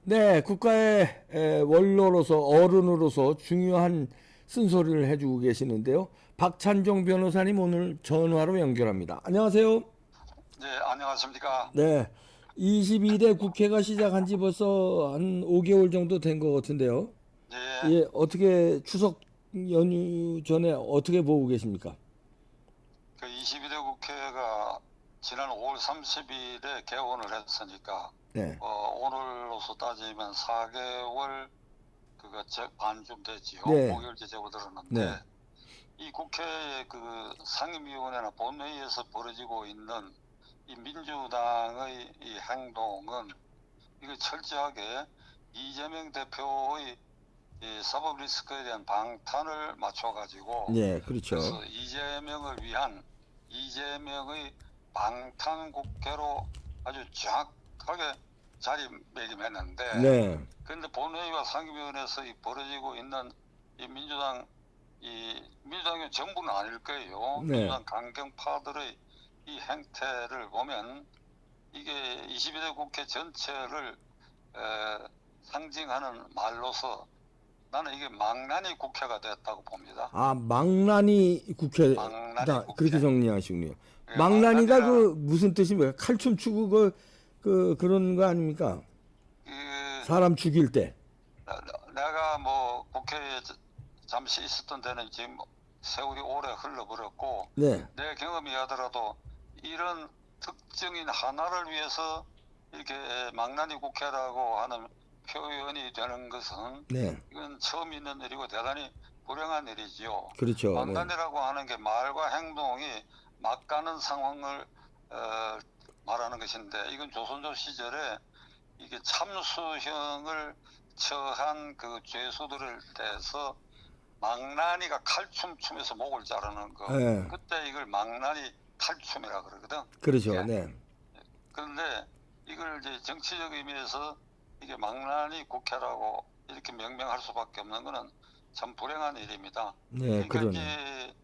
네, 국가의 원로로서 어른으로서 중요한 쓴소리를 해주고 계시는데요. 박찬종 변호사님 오늘 전화로 연결합니다. 안녕하세요. 네, 안녕하십니까. 네, 22대 국회가 시작한 지 벌써 한 5개월 정도 된 것 같은데요. 예, 예, 어떻게 추석 연휴 전에 어떻게 보고 계십니까? 그 22대 국회가 지난 5월 30일에 개원을 했으니까, 네, 오늘로서 따지면 4개월 반쯤 되지요. 네, 5개월째 네, 접어들었는데, 이 국회의 그 상임위원회나 본회의에서 벌어지고 있는 이 민주당의 이 행동은 이거 철저하게 이재명 대표의 이 사법 리스크에 대한 방탄을 맞춰가지고 네, 그렇죠. 그래서 이재명을 위한 이재명의 방탄 국회로 아주 정확하게 자리매김했는데 네, 그런데 본회의와 상임위원회에서 이 벌어지고 있는 이 민주당의 전부는 아닐 거예요. 네. 민주당 강경파들의 이 행태를 보면 이게 22대 국회 전체를 상징하는 말로서 나는 이게 망나니 국회가 됐다고 봅니다. 아, 망나니 망나니 국회다. 그렇게 국회. 정리하시군요. 예, 망나니가 망나니라 그 무슨 뜻입니까? 칼춤 추고 그런 거 아닙니까? 그 사람 죽일 때. 내가 뭐 국회에 잠시 있었던 데는 지금 세월이 오래 흘러버렸고 네. 내 경험이 하더라도 이런 특정인 하나를 위해서 이렇게 망나니 국회라고 하는 표현이 되는 것은 네. 이건 처음 있는 일이고 대단히 불행한 일이지요. 그렇죠. 네. 망나니라고 하는 게 말과 행동이 맞가는 상황을 말하는 것인데 이건 조선조 시절에 이게 참수형을 처한 그 죄수들을 대해서 망나니가 칼춤 추면서 목을 자르는 거 네. 그때 이걸 망나니 칼춤이라 그러거든. 그렇죠. 예. 네. 그런데 이걸 이제 정치적 의미에서 이게 망나니 국회라고 이렇게 명명할 수밖에 없는 거는 참 불행한 일입니다. 네, 그러니까 그러네.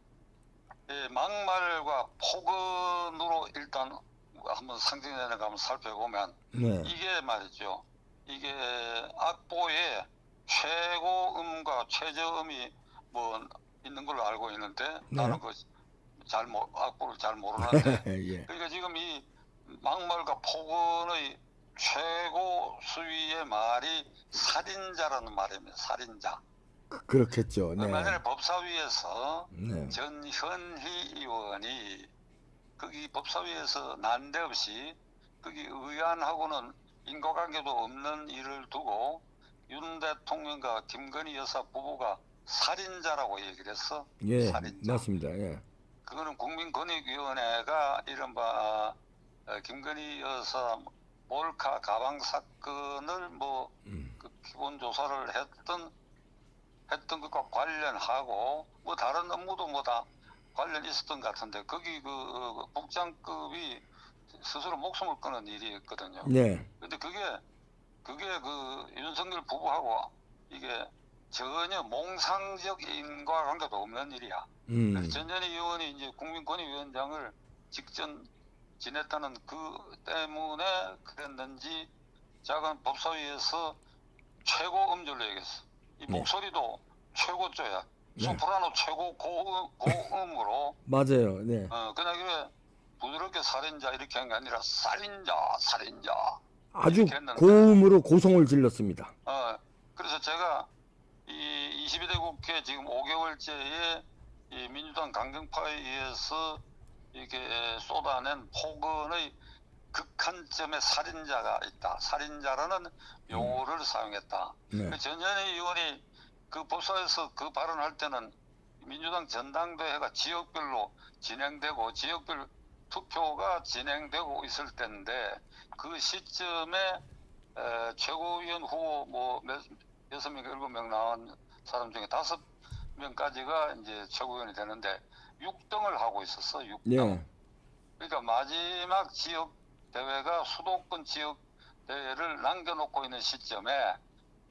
이제 막말과 폭언으로 일단 한번 상징되는 거 한번 살펴보면 네. 이게 말이죠. 이게 악보에 최고음과 최저음이 뭐 있는 걸로 알고 있는데 네. 나는 악보를 잘 모르는데 예. 그러니까 지금 이 막말과 폭언의 최고 수위의 말이 살인자라는 말입니다. 살인자. 그렇겠죠. 얼마 네. 전에 법사위에서 네. 전현희 의원이 거기 법사위에서 난데없이 거기 의안하고는 인과관계도 없는 일을 두고 윤 대통령과 김건희 여사 부부가 살인자라고 얘기를 했어. 예. 살인자. 맞습니다. 예. 그거는 국민권익위원회가 이른바 김건희 여사 몰카 가방 사건을 그 기본 조사를 했던 것과 관련하고 뭐 다른 업무도 뭐 다 관련 있었던 것 같은데 거기 그 국장급이 스스로 목숨을 끊은 일이었거든요. 네. 근데 그게 그 윤석열 부부하고 이게 전혀 몽상적 인과관계도 없는 일이야. 그래서 전현희 의원이 이제 국민권익위원장을 직전 지냈다는 그 때문에 그랬는지 작은 법사위에서 최고 음절로 얘기했어. 이 네. 목소리도 최고조야. 네. 소프라노 최고 고음으로 맞아요. 네. 그냥 이게 부드럽게 살인자 이렇게 한 게 아니라 살인자 아주 이렇게 했는데 고음으로 고성을 질렀습니다. 그래서 제가 이 22대 국회 지금 5개월째에 이 민주당 강경파에 의해서 이렇게 쏟아낸 폭언의 극한점에 살인자가 있다. 살인자라는 용어를 사용했다. 네. 전현희 의원이 그 법사에서 그 발언할 때는 민주당 전당대회가 지역별로 진행되고 지역별 투표가 진행되고 있을 때인데 그 시점에 최고위원 후보 뭐 6명, 7명 나온 사람 중에 5명까지가 이제 최고위원이 되는데 6등을 하고 있었어. 6등. 네. 그러니까 마지막 지역 대회가 수도권 지역 대회를 남겨놓고 있는 시점에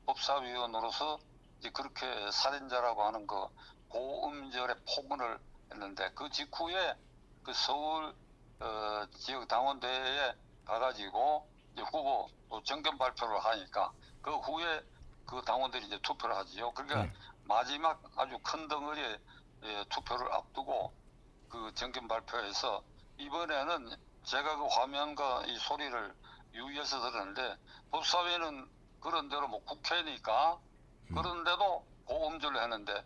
법사위원으로서 이제 그렇게 살인자라고 하는 그 고음절의 폭언을 했는데 그 직후에 그 서울 지역 당원대회에 가가지고 이제 후보 또 정견 발표를 하니까 그 후에 그 당원들이 이제 투표를 하지요. 그러니까 네. 마지막 아주 큰 덩어리의 투표를 앞두고 그 정견 발표에서 이번에는 제가 그 화면과 이 소리를 유의해서 들었는데 법사위는 그런 대로 뭐 국회니까 그런데도 고음질을 했는데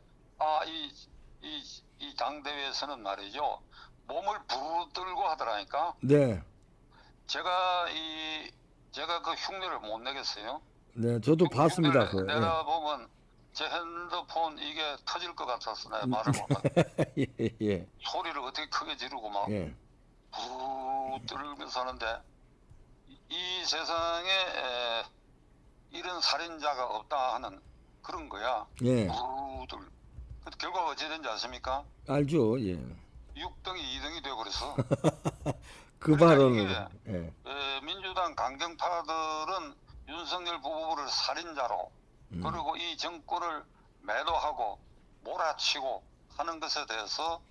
이 당대회에서는 말이죠. 몸을 부르르 떨고 하더라니까. 네. 제가 그 흉내를 못 내겠어요. 네, 저도 봤습니다. 그. 예. 내다 보면 제 핸드폰 이게 터질 것 같았어. 내가 말을 못하고 예, 예, 소리를 어떻게 크게 지르고 막 예. 부르르 떨면서 하는데 이 세상에 이런 살인자가 없다 하는 그런 거야. 예. 부르르. 그 결과가 어찌 된지 아십니까? 알죠. 예. 6등이 2등이 되어버렸어. 그 그러니까 발언을. 예. 민주당 강경파들은 윤석열 부부를 살인자로 그리고 이 정권을 매도하고 몰아치고 하는 것에 대해서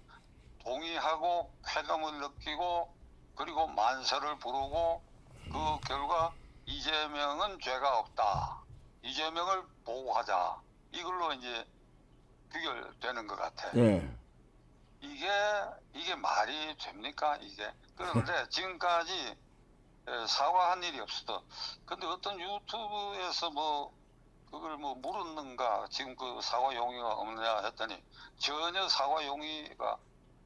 동의하고 쾌감을 느끼고 그리고 만세를 부르고 그 결과 이재명은 죄가 없다. 이재명을 보호하자. 이걸로 이제 귀결되는 것 같아. 예. 이게 말이 됩니까? 이게. 그런데 지금까지 사과한 일이 없어. 근데 어떤 유튜브에서 뭐 그걸 뭐 물었는가 지금 그 사과 용의가 없느냐 했더니 전혀 사과 용의가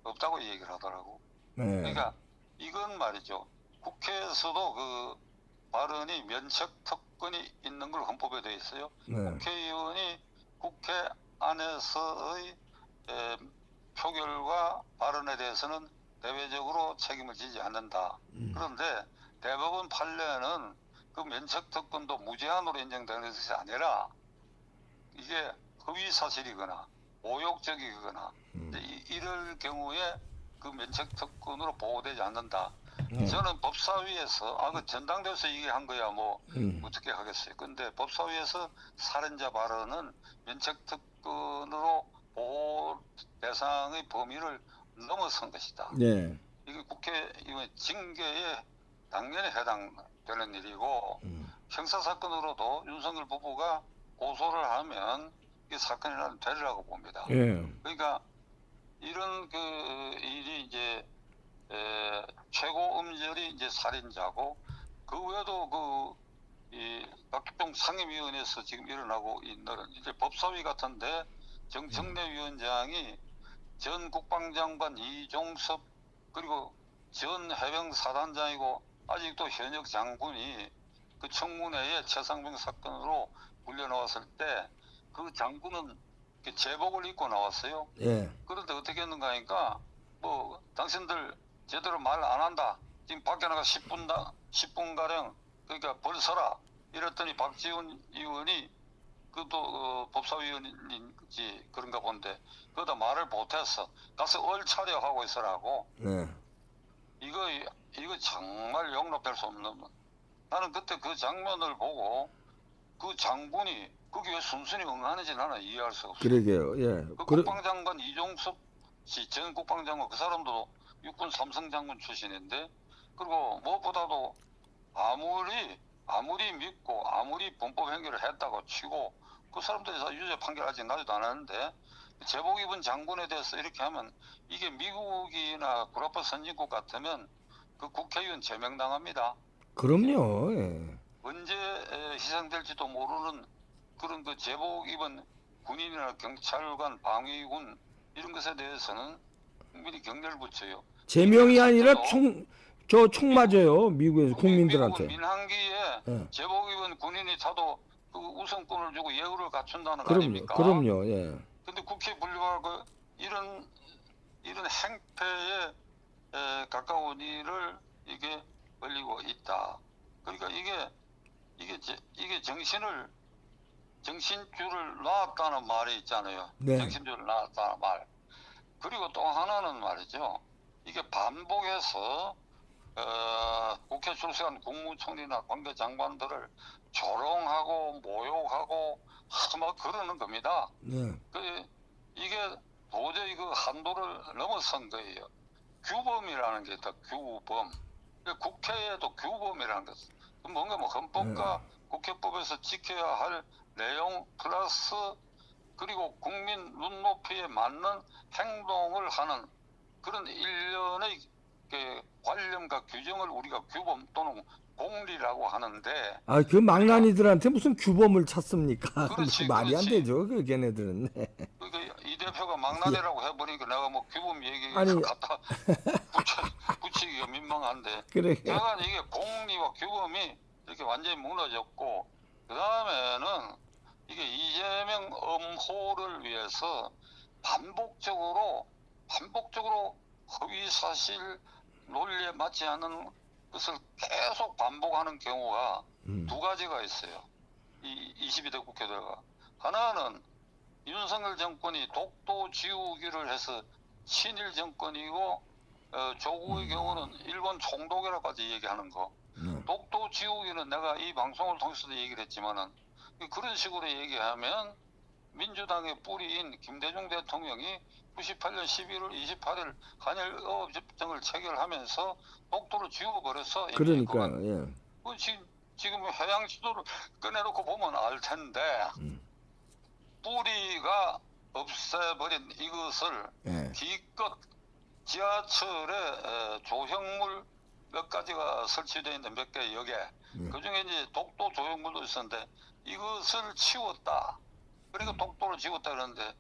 없다고 얘기를 하더라고. 네. 그러니까 이건 말이죠. 국회에서도 그 발언이 면책 특권이 있는 걸 헌법에 되어 있어요. 네. 국회의원이 국회 안에서의 표결과 발언에 대해서는 대외적으로 책임을 지지 않는다. 그런데 대법원 판례는 그 면책 특권도 무제한으로 인정되는 것이 아니라 이게 허위 사실이거나 모욕적이거나 이럴 경우에 그 면책 특권으로 보호되지 않는다. 저는 법사위에서 그 전당대회에서 얘기한 거야 뭐 어떻게 하겠어요. 근데 법사위에서 살인자 발언은 면책 특권으로 보호 대상의 범위를 넘어선 것이다. 네. 이게 국회의원 징계에 당연히 해당되는 일이고 형사 사건으로도 윤석열 부부가 고소를 하면 이게 사건이 되리라고 봅니다. 예. 그러니까 이런 그 일이 이제 최고 음절이 이제 살인자고 그 외에도 이 박규동 상임위원회에서 지금 일어나고 있는 이제 법사위 같은데 정청래 위원장이 전 국방장관 이종섭 그리고 전 해병사단장이고 아직도 현역 장군이 그 청문회에 최상병 사건으로 불려 나왔을 때 그 장군은 제복을 입고 나왔어요. 예. 그런데 어떻게 했는가 하니까 뭐 당신들 제대로 말 안 한다. 지금 밖에 나가 10분 가량 그러니까 벌서라. 이랬더니 박지원 의원이 그것도 법사위원인지 그런가 본데 그거다 말을 못했어. 가서 얼차려 하고 있으라고. 네. 이거 정말 용납될 수 없는. 나는 그때 그 장면을 보고 그 장군이 그게 왜 순순히 응하는지 나는 이해할 수 없어. 그러게요. 예. 그 국방장관 이종섭 씨 전 국방장관 그 사람도 육군 삼성장군 출신인데 그리고 무엇보다도 아무리 믿고 아무리 범법 행위를 했다고 치고 그 사람들이 다 유죄 판결 아직 나지도 않았는데 제복 입은 장군에 대해서 이렇게 하면 이게 미국이나 구라파 선진국 같으면 그 국회의원 제명당합니다. 그럼요. 예. 언제 희생될지도 모르는 그런 그 제복 입은 군인이나 경찰관, 방위군 이런 것에 대해서는 국민이 경례를 붙여요. 제명이 아니라 총 맞아요. 미국에서 국민들한테. 미국은 민항기에 예. 제복 입은 군인이 타도 그 우선권을 주고 예우를 갖춘다는 거 그럼요. 아닙니까? 그럼요. 예. 근데 국회 분류하고 이런 행패에 가까운 일을 이게 벌리고 있다. 그러니까 이게 정신줄을 놨다는 말이 있잖아요. 네. 정신줄을 놨다는 말. 그리고 또 하나는 말이죠. 이게 반복해서 국회 출석한 국무총리나 관계장관들을 조롱하고 모욕하고 막 그러는 겁니다. 네. 이게 도저히 그 한도를 넘어선 거예요. 규범이라는 게 있다. 규범. 국회에도 규범이라는 것 뭔가 뭐 헌법과 국회법에서 지켜야 할 내용 플러스 그리고 국민 눈높이에 맞는 행동을 하는 그런 일련의 관념과 규정을 우리가 규범 또는 공리라고 하는데 아, 그 망나니들한테 무슨 규범을 찾습니까? 그렇지, 말이 안 그렇지. 되죠, 그 걔네들은. 네. 그러니까 이 대표가 망나니라고 해버리니까 내가 뭐 규범 얘기 아니, 갖다 붙이기가 민망한데 그래. 내가 이게 공리와 규범이 이렇게 완전히 무너졌고 그 다음에는 이게 이재명 엄호를 위해서 반복적으로 허위 사실 논리에 맞지 않는 것을 계속 반복하는 경우가 두 가지가 있어요. 이 22대 국회들과 하나는 윤석열 정권이 독도 지우기를 해서 친일 정권이고 조국의 경우는 일본 총독이라고까지 얘기하는 거. 독도 지우기는 내가 이 방송을 통해서도 얘기를 했지만은 그런 식으로 얘기하면 민주당의 뿌리인 김대중 대통령이 98년 11월 28일 한일어업협정을 체결하면서 독도를 지워버려서 그러니까요. 예. 지금 해양 지도를 꺼내놓고 보면 알 텐데 뿌리가 없애버린 이것을 예. 기껏 지하철에 조형물 몇 가지가 설치되어 있는 몇 개 역에 그중에 이제 독도 조형물도 있었는데 이것을 치웠다. 그러니까 독도를 지웠다 그러는데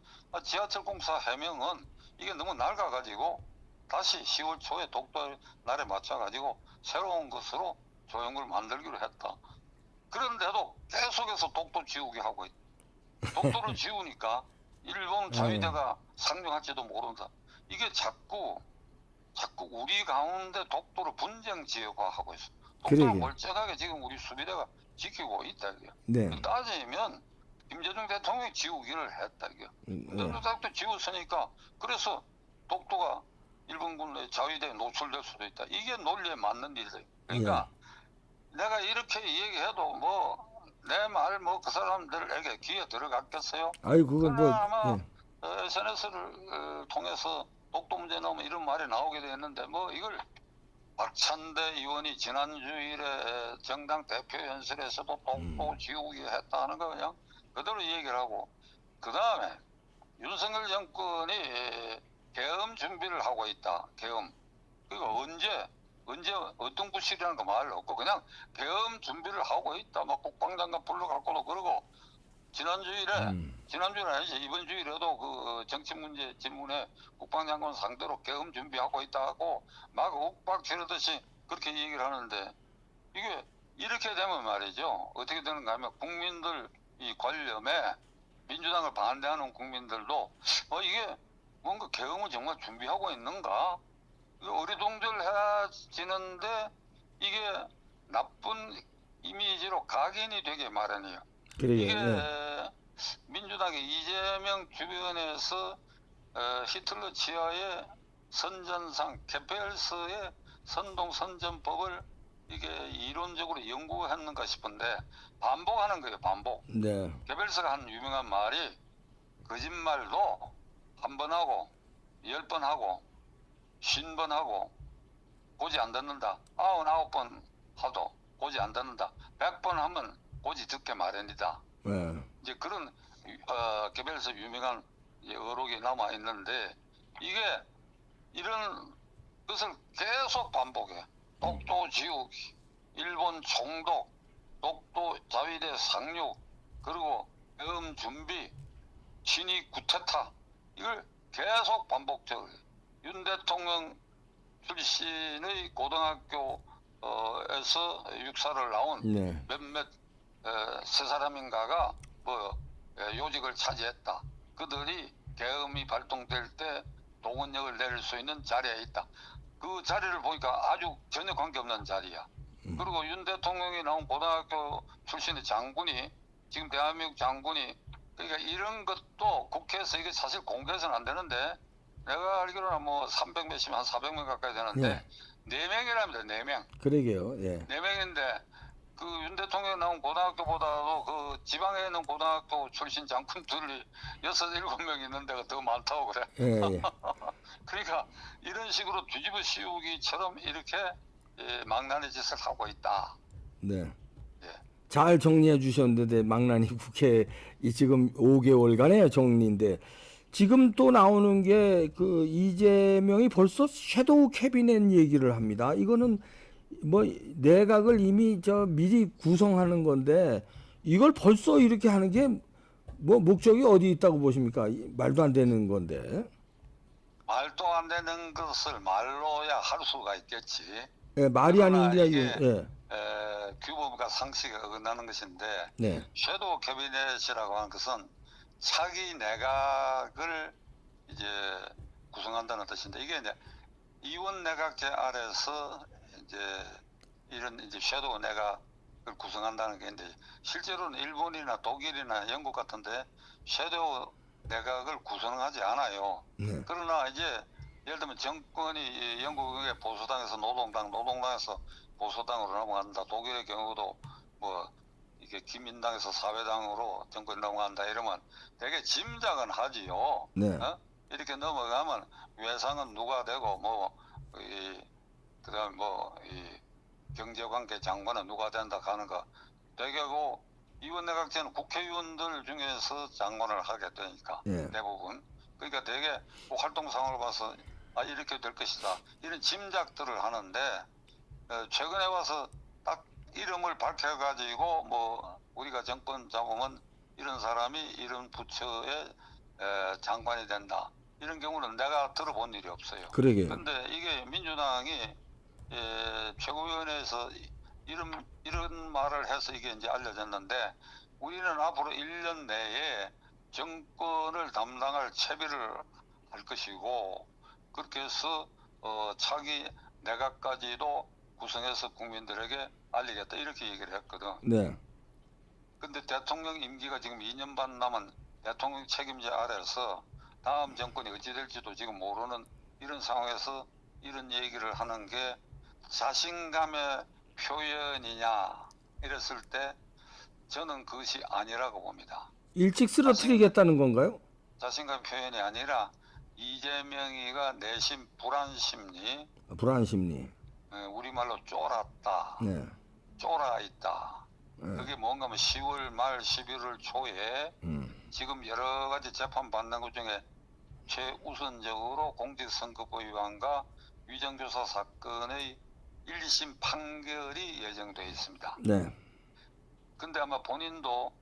지하철 공사 해명은 이게 너무 낡아가지고 다시 10월 초에 독도 날에 맞춰가지고 새로운 것으로 조형물 만들기로 했다. 그런데도 계속해서 독도 지우기 하고 있다. 독도를 지우니까 일본 자위대가 상륙할지도 모른다. 이게 자꾸 우리 가운데 독도를 분쟁 지역화하고 있어. 독도를 그러게. 멀쩡하게 지금 우리 수비대가 지키고 있다 이게. 네. 따지면 김대중 대통령이 지우기를 했다 이게. 김대중 대통령도 지웠으니까 그래서 독도가 일본군의 자위대에 노출될 수도 있다. 이게 논리에 맞는 일이에요. 그러니까 내가 이렇게 얘기해도 뭐 내 말 뭐 그 사람들에게 귀에 들어갔겠어요? 아이, 그건 뭐, 아마 예. SNS를 통해서 독도 문제 나오면 이런 말이 나오게 되었는데 뭐 이걸 박찬대 의원이 지난 주일에 정당 대표 연설에서도 독도 지우기 했다는 거 그냥 그대로 얘기를 하고 그 다음에 윤석열 정권이 계엄 준비를 하고 있다. 계엄. 그러니까 언제 어떤 구실이라는 거 말 없고 그냥 계엄 준비를 하고 있다. 막 국방장관 불러갈 거도 그러고 지난주일에 아니지 이번 주일에도 그 정치 문제 질문에 국방장관 상대로 계엄 준비하고 있다고 막 욱박 지르듯이 그렇게 얘기를 하는데 이게 이렇게 되면 말이죠. 어떻게 되는가 하면 국민들 이 관념에 민주당을 반대하는 국민들도 이게 뭔가 계엄을 정말 준비하고 있는가? 어리둥절해지는데 이게 나쁜 이미지로 각인이 되게 마련이에요. 그러게. 이게 예. 민주당의 이재명 주변에서 히틀러 치하의 선전상 개펠스의 선동선전법을 이게 이론적으로 연구했는가 싶은데 반복하는 거예요. 반복. 네. 개펠스가 한 유명한 말이 거짓말도 한 번 하고 10번 하고 50번 하고 고지 안 듣는다. 99번 하도 고지 안 듣는다. 100번 하면 고지 듣게 마련이다. 예. 이제 그런 개별에서 유명한 어록이 남아 있는데 이게 이런 것을 계속 반복해. 독도 지우기, 일본 총독, 독도 자위대 상륙, 그리고 계엄 준비, 친위 구테타 이걸 계속 반복적으로 윤 대통령 출신의 고등학교에서 육사를 나온 네. 몇몇 세 사람인가가 요직을 차지했다. 그들이 계엄이 발동될 때 동원력을 내릴 수 있는 자리에 있다. 그 자리를 보니까 아주 전혀 관계없는 자리야. 그리고 윤 대통령이 나온 고등학교 출신의 장군이 지금 대한민국 장군이 그러니까 이런 것도 국회에서 이게 사실 공개해서는 안 되는데 내가 알기로는 뭐 300몇십 한 400명 가까이 되는데 4명이랍니다. 4명. 그러게요. 예. 4명인데 그 윤 대통령이 나온 고등학교보다도 그 지방에 있는 고등학교 출신 장군들이 6, 7명 있는 데가 더 많다고 그래. 예, 예. 그러니까 이런 식으로 뒤집어 씌우기처럼 이렇게 망나니 짓을 하고 있다. 네. 예. 잘 정리해 주셨는데 망나니 국회 이 지금 5개월간의 정리인데 지금 또 나오는 게 그 이재명이 벌써 섀도우 캐비넷 얘기를 합니다. 이거는 뭐 내각을 이미 저 미리 구성하는 건데 이걸 벌써 이렇게 하는 게 뭐 목적이 어디 있다고 보십니까? 말도 안 되는 건데. 말도 안 되는 것을 말로야 할 수가 있겠지. 예, 말이 아닌 그러나 게 이게 아니고 예. 규범과 상식에 어긋나는 것인데 네. 섀도우 캐비넷이라고 하는 것은 차기 내각을 이제 구성한다는 뜻인데 이게 이제 이원 내각제 아래서 이제 이런 이제 섀도우 내각을 구성한다는 게 이제 실제로는 일본이나 독일이나 영국 같은데 섀도우 내각을 구성하지 않아요. 네. 그러나 이제 예를 들면 정권이 영국의 보수당에서 노동당, 노동당에서 보수당으로 넘어간다. 독일의 경우도 뭐 이게 기민당에서 사회당으로 정권이 넘어간다 이러면 되게 짐작은 하지요. 네. 이렇게 넘어가면 외상은 누가 되고 그다음 이 경제관계 장관은 누가 된다 하는 거 되게고 이원 내각제는 국회의원들 중에서 장관을 하게 되니까 예. 대부분 그러니까 되게 활동 상황을 봐서 이렇게 될 것이다 이런 짐작들을 하는데 최근에 와서 딱 이름을 밝혀가지고 뭐 우리가 정권 잡으면 이런 사람이 이런 부처의 장관이 된다 이런 경우는 내가 들어본 일이 없어요. 그러게요. 그런데 이게 민주당이 최고위원회에서 이런 말을 해서 이게 이제 알려졌는데 우리는 앞으로 1년 내에 정권을 담당할 채비를 할 것이고 그렇게 해서 차기 내각까지도 구성해서 국민들에게 알리겠다 이렇게 얘기를 했거든. 네. 근데 대통령 임기가 지금 2년 반 남은 대통령 책임제 아래서 다음 정권이 어찌 될지도 지금 모르는 이런 상황에서 이런 얘기를 하는 게 자신감의 표현이냐 이랬을 때 저는 그것이 아니라고 봅니다. 일찍 쓰러뜨리겠다는 건가요? 자신감 표현이 아니라 이재명이가 내심 불안 심리, 불안 심리. 우리말로 쫄았다, 네. 쫄아 있다. 네. 그게 뭔가 하면 10월 말 11월 초에 지금 여러 가지 재판 받는 것 중에 최우선적으로 공직선거법 위반과 위정교사 사건의 1심 판결이 예정되어 있습니다. 네. 근데 아마 본인도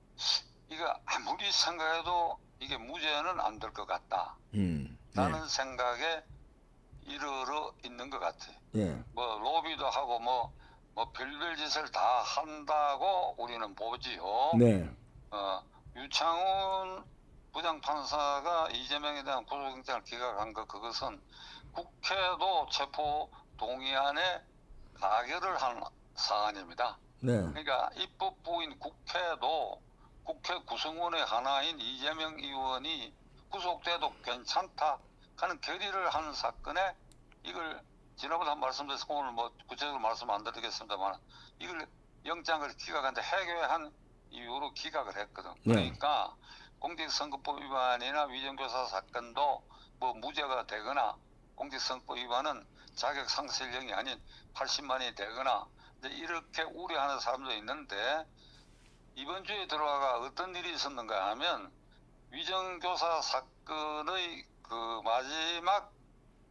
이거 아무리 생각해도 이게 무죄는 안 될 것 같다. 네. 라는 생각에 이르러 있는 것 같아. 예. 뭐 로비도 하고 뭐 별별 짓을 다 한다고 우리는 보지요. 네. 유창훈 부장판사가 이재명에 대한 구속영장을 기각한 것 그것은 국회도 체포 동의안에 가결을 한 사안입니다. 네. 그러니까 입법부인 국회도 국회 구성원의 하나인 이재명 의원이 구속돼도 괜찮다 하는 결의를 한 사건에 이걸 지난번에 한 말씀드려서 오늘 뭐 구체적으로 말씀 안 드리겠습니다만 이걸 영장을 기각하는데 해결한 이유로 기각을 했거든. 그러니까 공직선거법 위반이나 위정교사 사건도 뭐 무죄가 되거나 공직선거법 위반은 자격 상실형이 아닌 80만이 되거나 이렇게 우려하는 사람도 있는데 이번 주에 들어와가 어떤 일이 있었는가 하면 위정교사 사건의 그 마지막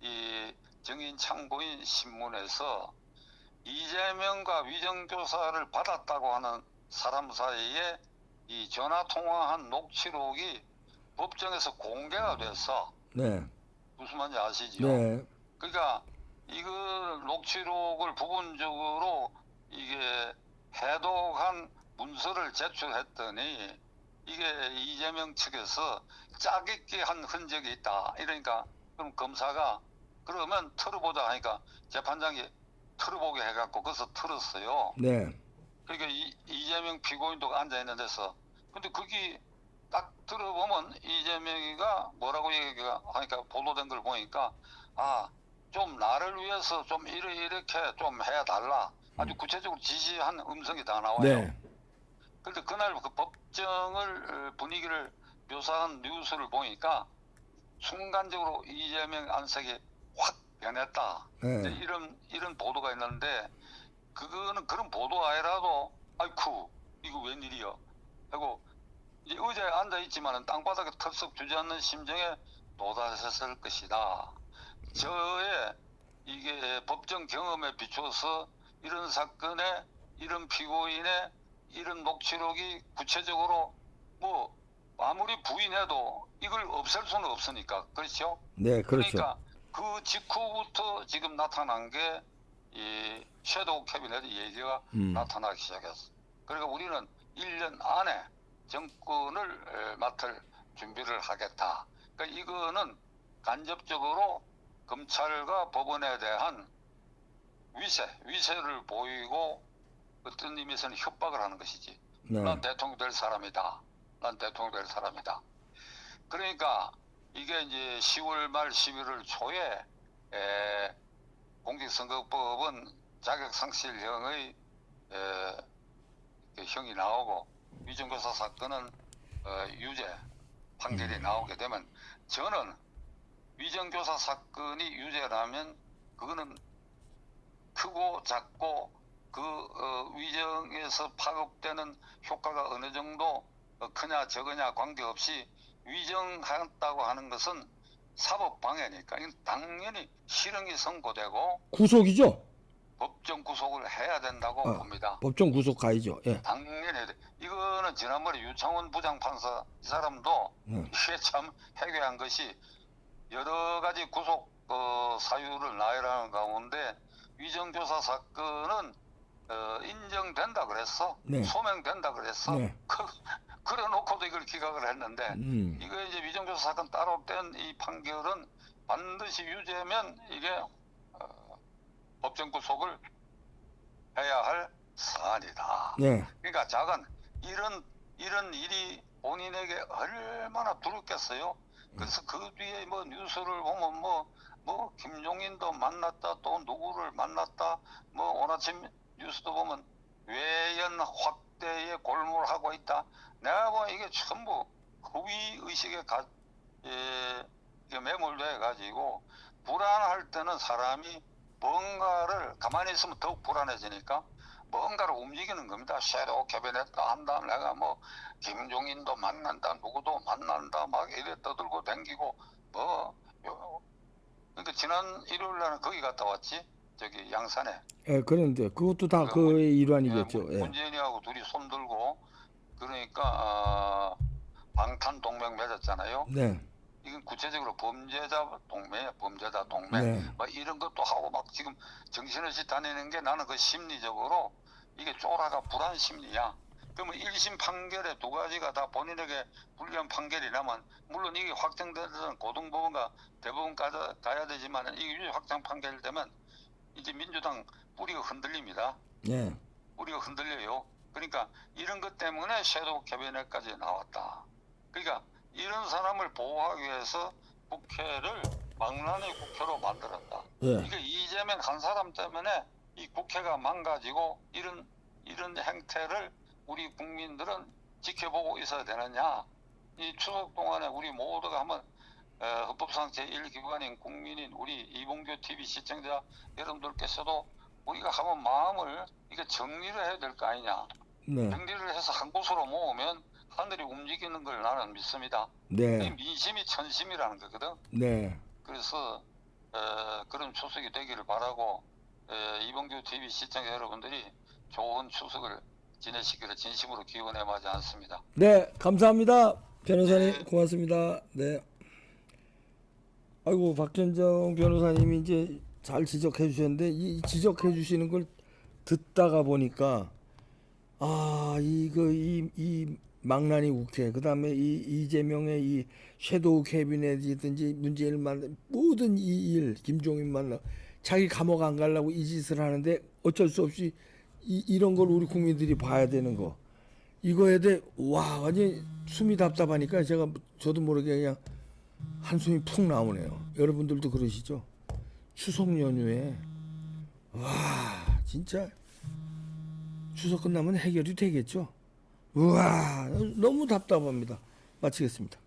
이 정인 참고인 신문에서 이재명과 위정교사를 받았다고 하는 사람 사이에 이 전화 통화한 녹취록이 법정에서 공개가 됐어. 네. 무슨 말인지 아시죠? 네. 그러니까 이거 녹취록을 부분적으로 이게 해독한 문서를 제출했더니 이게 이재명 측에서 짜깁기 한 흔적이 있다. 이러니까 그럼 검사가 그러면 틀어보자 하니까 재판장이 틀어보게 해갖고 거기서 틀었어요. 네. 그러니까 이재명 피고인도 앉아있는 데서 근데 그게 딱 들어보면 이재명이가 뭐라고 얘기하니까 보도된 걸 보니까 좀 나를 위해서 좀 이렇게 좀 해달라 아주 구체적으로 지시한 음성이 다 나와요. 네. 그런데 그날 그 법정을 분위기를 묘사한 뉴스를 보니까 순간적으로 이재명 안색이 확 변했다. 네. 이런 보도가 있는데 그거는 그런 보도 아니라도 아이쿠 이거 웬일이야 하고 이제 의자에 앉아 있지만은 땅바닥에 털썩 주저앉는 심정에 도달했을 것이다. 저의 이게 법정 경험에 비춰서 이런 사건에 이런 피고인의 이런 녹취록이 구체적으로 뭐 아무리 부인해도 이걸 없앨 수는 없으니까 그렇죠? 네, 그렇죠. 그러니까 그 직후부터 지금 나타난 게 이 섀도우 캐비넷 얘기가 나타나기 시작했어. 그러니까 우리는 1년 안에 정권을 맡을 준비를 하겠다. 그러니까 이거는 간접적으로 검찰과 법원에 대한 위세를 보이고 어떤 의미에서는 협박을 하는 것이지. 네. 난 대통령 될 사람이다. 난 대통령 될 사람이다. 그러니까 이게 이제 10월 말 11월 초에 공직선거법은 자격상실형의 형이 나오고 위정교사 사건은 유죄 판결이 나오게 되면 저는 위정교사 사건이 유죄라면 그거는 크고 작고 그 위정에서 파급되는 효과가 어느 정도 크냐 적으냐 관계없이 위정한다고 하는 것은 사법방해니까 이건 당연히 실형이 선고되고 구속이죠? 법정 구속을 해야 된다고 봅니다. 법정 구속 가야죠. 예. 당연히 해야 돼. 이거는 지난번에 유창원 부장판사 이 사람도 이게 참 해괴한 것이 여러 가지 구속 사유를 나열하는 가운데 위정교사 사건은 인정된다 그랬어. 네. 소명된다 그랬어. 네. 그래 놓고도 이걸 기각을 했는데 이거 이제 위정교사 사건 따로 된 이 판결은 반드시 유죄면 이게 법정 구속을 해야 할 사안이다. 네. 그러니까 작은 이런 일이 본인에게 얼마나 두렵겠어요. 그래서 그 뒤에 뭐 뉴스를 보면 뭐 김종인도 만났다 또 누구를 만났다 뭐 오늘 아침 뉴스도 보면 외연 확대에 골몰하고 있다. 내가 보면 이게 전부 허위 의식에 매몰돼 가지고 불안할 때는 사람이 뭔가를 가만히 있으면 더욱 불안해지니까 뭔가를 움직이는 겁니다. 섀도우 캐비넷도 한다. 내가 뭐 김종인도 만난다. 누구도 만난다. 막 이래 떠들고 댕기고 그러니까 지난 일요일 날은 거기 갔다 왔지. 저기 양산에. 예, 그런데 그것도 다 그의 일환이겠죠. 예. 문재인이하고 둘이 손들고 그러니까 방탄 동맹 맺었잖아요. 네. 이건 구체적으로 범죄자 동맹이야. 범죄자 동맹. 네. 막 이런 것도 하고 막 지금 정신없이 다니는 게 나는 그 심리적으로 이게 쫄아가 불안 심리야. 그러면 1심 판결에 두 가지가 다 본인에게 불리한 판결이 나면 물론 이게 확정되는 고등법원과 대법원까지 가야 되지만 이게 확정 판결이 되면 이제 민주당 뿌리가 흔들립니다. 네. 뿌리가 흔들려요. 그러니까 이런 것 때문에 섀도우 캐비넷까지 나왔다. 그러니까 이런 사람을 보호하기 위해서 국회를 망나니 국회로 만들었다. 예. 이게 이재명 한 사람 때문에 이 국회가 망가지고 이런 행태를 우리 국민들은 지켜보고 있어야 되느냐. 이 추석 동안에 우리 모두가 한번 헌법상 제1기관인 국민인 우리 이봉규 TV 시청자 여러분들께서도 우리가 한번 마음을 이게 정리를 해야 될 거 아니냐. 네. 정리를 해서 한 곳으로 모으면 하늘이 움직이는 걸 나는 믿습니다. 네. 민심이 천심이라는 거거든. 네. 그래서 그런 추석이 되기를 바라고 이봉규 TV 시청자 여러분들이 좋은 추석을 지내시기를 진심으로 기원해 마지 않습니다. 네, 감사합니다. 변호사님 네. 고맙습니다. 네. 아이고 박전정 변호사님이 이제 잘 지적해 주셨는데 이 지적해 주시는 걸 듣다가 보니까 이 망나니 국회 그다음에 이 이재명의 이 섀도우 캐비넷이든지 문재인을 만나 모든 이 일 김종인 만나 자기 감옥 안 가려고 이 짓을 하는데 어쩔 수 없이 이런 걸 우리 국민들이 봐야 되는 거 이거에 대해 와 완전히 숨이 답답하니까 저도 모르게 그냥 한숨이 푹 나오네요. 여러분들도 그러시죠? 추석 연휴에 와 진짜 추석 끝나면 해결이 되겠죠? 우와 너무 답답합니다. 마치겠습니다.